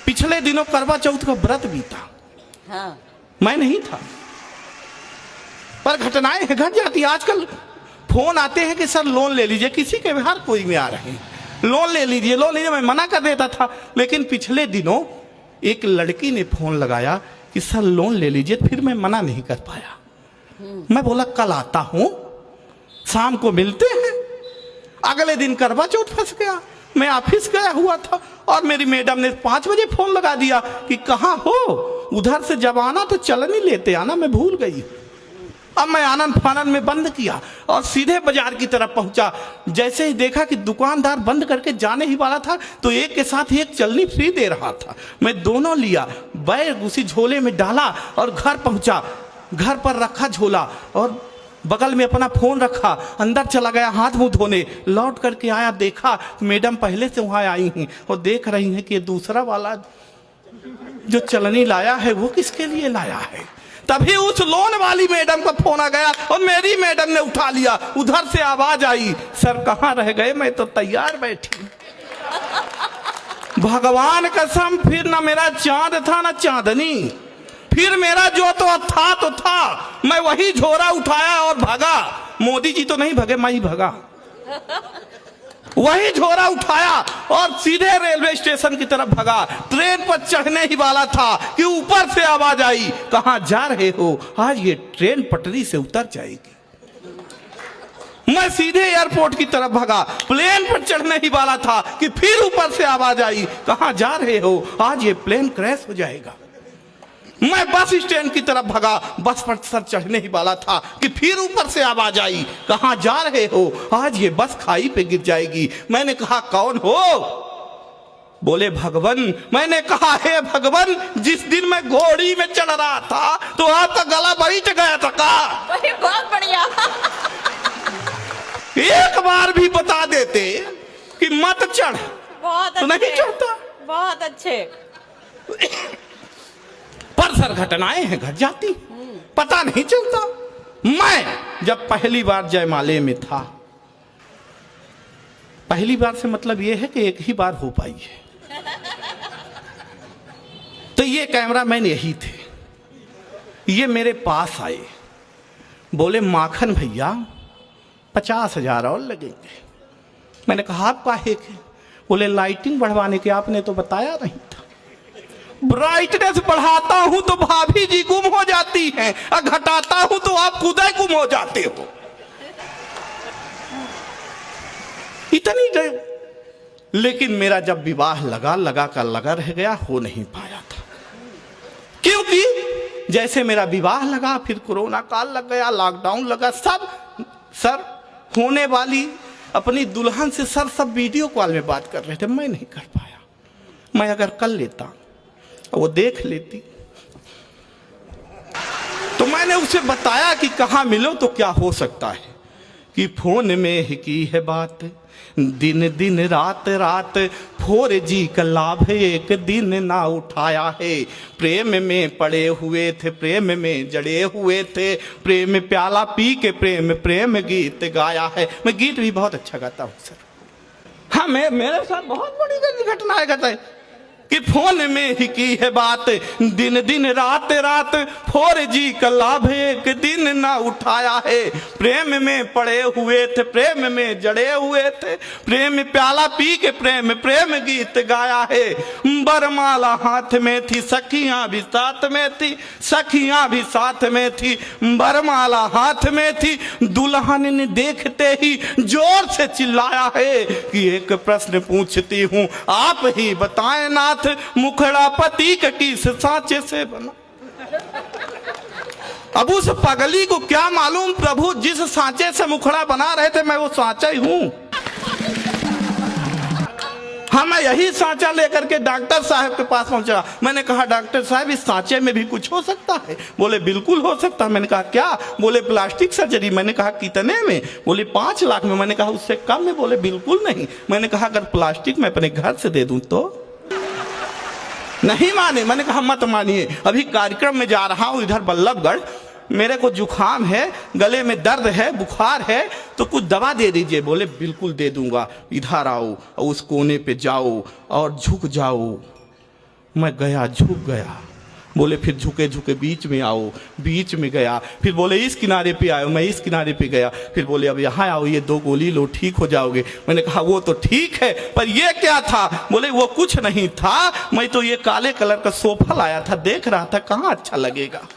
पिछले दिनों करवा चौथ का व्रत बीता। हाँ। मैं नहीं था, पर घटनाएं घट जाती। आजकल फोन आते हैं कि सर लोन ले लीजिए, किसी के हर कोई में आ रहे हैं, लोन ले लीजिए लोन लीजिए। मैं मना कर देता था, लेकिन पिछले दिनों एक लड़की ने फोन लगाया कि सर लोन ले लीजिए, फिर मैं मना नहीं कर पाया। मैं बोला कल आता हूं, शाम को मिलते हैं। अगले दिन करवा चौथ फंस गया। मैं ऑफिस गया हुआ था और मेरी मैडम ने 5 बजे फोन लगा दिया कि कहाँ हो, उधर से जब आना तो चलनी लेते आना, मैं भूल गई। अब मैं आनंद फानंद में बंद किया और सीधे बाजार की तरफ पहुंचा। जैसे ही देखा कि दुकानदार बंद करके जाने ही वाला था तो एक के साथ एक चलनी फ्री दे रहा था। मैं दोनों लिया, बैग उसी झोले में डाला और घर पहुंचा। घर पर रखा झोला और बगल में अपना फोन रखा, अंदर चला गया हाथ मुंह धोने। लौट करके आया, देखा मैडम पहले से वहां आई हैं और देख रही हैं कि दूसरा वाला जो चलनी लाया है वो किसके लिए लाया है। तभी उस लोन वाली मैडम का फोन आ गया और मेरी मैडम ने उठा लिया। उधर से आवाज आई, सर कहाँ रह गए, मैं तो तैयार बैठी। भगवान कसम, फिर ना मेरा चांद था ना चांदनी, फिर मेरा जो तो था। मैं वही झोरा उठाया और भागा। मोदी जी तो नहीं भगे, मैं ही भगा। वही झोरा उठाया और सीधे रेलवे स्टेशन की तरफ भगा। ट्रेन पर चढ़ने ही वाला था कि ऊपर से आवाज आई, कहां जा रहे हो, आज ये ट्रेन पटरी से उतर जाएगी। मैं सीधे एयरपोर्ट की तरफ भागा। प्लेन पर चढ़ने ही वाला था कि फिर ऊपर से आवाज आई, कहां जा रहे हो, आज ये प्लेन क्रैश हो जाएगा। मैं बस स्टैंड की तरफ भागा। बस पर सर चढ़ने ही वाला था कि फिर ऊपर से आवाज आई, कहां जा रहे हो, आज ये बस खाई पे गिर जाएगी। मैंने कहा कौन हो, बोले भगवान। मैंने कहा हे भगवान, जिस दिन मैं घोड़ी में चढ़ रहा था तो आपका गला बैठ गया था का। बहुत बढ़िया। एक बार भी बता देते कि मत चढ़, बहुत तो नहीं चढ़ता। बहुत अच्छे। पर सर घटनाएं हैं घट जाती, पता नहीं चलता। मैं जब पहली बार जयमाले में था, पहली बार से मतलब यह है कि एक ही बार हो पाई है, तो ये कैमरामैन यही थे। ये मेरे पास आए, बोले माखन भैया 50,000 और लगेंगे। मैंने कहा आप काहे के, बोले लाइटिंग बढ़वाने के, आपने तो बताया नहीं था। ब्राइटनेस बढ़ाता हूं तो भाभी जी गुम हो जाती हैं और घटाता हूं तो आप खुद ही गुम हो जाते हो। इतनी देर। लेकिन मेरा जब विवाह लगा रह गया, हो नहीं पाया था। क्योंकि जैसे मेरा विवाह लगा, फिर कोरोना काल लग गया, लॉकडाउन लगा, सब सर होने वाली अपनी दुल्हन से सर सब वीडियो कॉल में बात कर रहे थे। मैं नहीं कर पाया। मैं अगर कर लेता, वो देख लेती, तो मैंने उसे बताया कि कहाँ मिलो तो क्या हो सकता है कि फोन में ही की है बात, दिन दिन रात रात 4G का लाभ एक दिन ना उठाया है। प्रेम में पड़े हुए थे, प्रेम में जड़े हुए थे, प्रेम प्याला पी के प्रेम गीत गाया है। मैं गीत भी बहुत अच्छा गाता हूँ सर। हाँ, मेरे साथ बहुत बड़ी घटनाएं घटे कि फोन में ही की है बात, दिन दिन रात रात 4G का लाभ एक दिन ना उठाया है। प्रेम में पड़े हुए थे, प्रेम में जड़े हुए थे, प्रेम प्याला पी के प्रेम गीत गाया है। बरमाला हाथ में थी, सखियां भी साथ में थी, सखियां भी साथ में थी, बरमाला हाथ में थी। दुल्हन ने देखते ही जोर से चिल्लाया है कि एक प्रश्न पूछती हूँ, आप ही बताएं नाथ, मुखड़ा पति का किस सांचे से बना। अब उस पगली को क्या मालूम प्रभु, जिस सांचे से मुखड़ा बना रहे थे मैं वो सांचा ही हूं। हाँ, मैं यही सांचा लेकर के डॉक्टर साहब के पास पहुंचा। मैंने कहा डॉक्टर साहब इस सांचे में भी कुछ हो सकता है? बोले बिल्कुल हो सकता है। मैंने कहा क्या? बोले प्लास्टिक सर्जरी। मैंने कहा कितने में? बोले 5 लाख में। मैंने कहा उससे कम में? बोले बिल्कुल नहीं। मैंने कहा अगर प्लास्टिक मैं अपने घर से दे दूं तो? नहीं माने। मैंने कहा मत मानिए, अभी कार्यक्रम में जा रहा हूं इधर बल्लभगढ़, मेरे को जुखाम है, गले में दर्द है, बुखार है, तो कुछ दवा दे दीजिए। बोले बिल्कुल दे दूंगा, इधर आओ और उस कोने पे जाओ और झुक जाओ मैं गया, झुक गया। बोले फिर झुके झुके बीच में आओ, बीच में गया। फिर बोले इस किनारे पे आओ, मैं इस किनारे पे गया। फिर बोले अब यहाँ आओ, ये 2 गोली लो, ठीक हो जाओगे। मैंने कहा वो तो ठीक है, पर ये क्या था? बोले वो कुछ नहीं था, मैं तो ये काले कलर का सोफा लाया था, देख रहा था कहाँ अच्छा लगेगा।